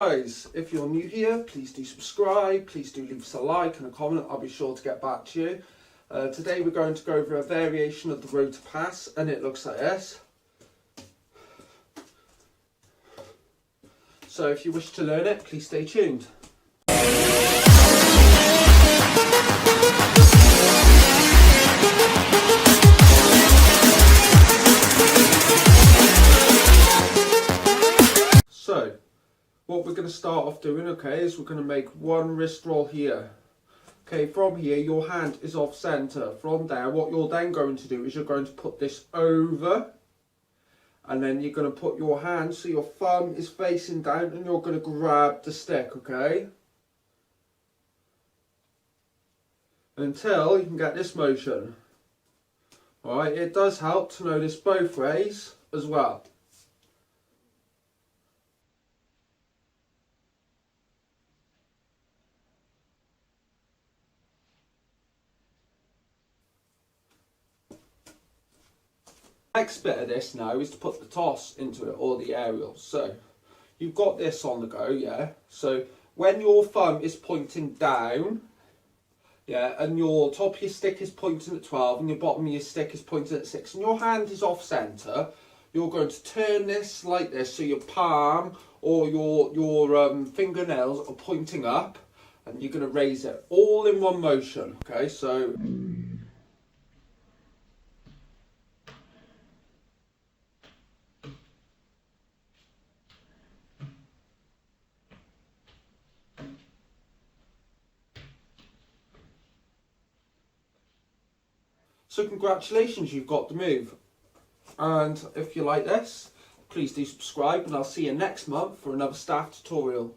Guys, if you're new here, please do subscribe, please do leave us a like and a comment. I'll be sure to get back to you. Today we're going to go over a variation of the rotor pass, and it looks like this. So if you wish to learn it, please stay tuned. So what we're going to start off doing, okay, is we're going to make one wrist roll here. Okay, from here your hand is off centre. From there, what you're then going to do is you're going to put this over, and then you're going to put your hand so your thumb is facing down, and you're going to grab the stick, okay, until you can get this motion. Alright, it does help to know this both ways as well. Next bit of this now is to put the toss into it, or the aerial. So you've got this on the go, yeah. So when your thumb is pointing down, yeah, and your top of your stick is pointing at 12 and your bottom of your stick is pointing at 6 and your hand is off centre, you're going to turn this like this, so your palm or your fingernails are pointing up, and you're going to raise it all in one motion. Okay, so congratulations, you've got the move. And if you like this, please do subscribe, and I'll see you next month for another staff tutorial.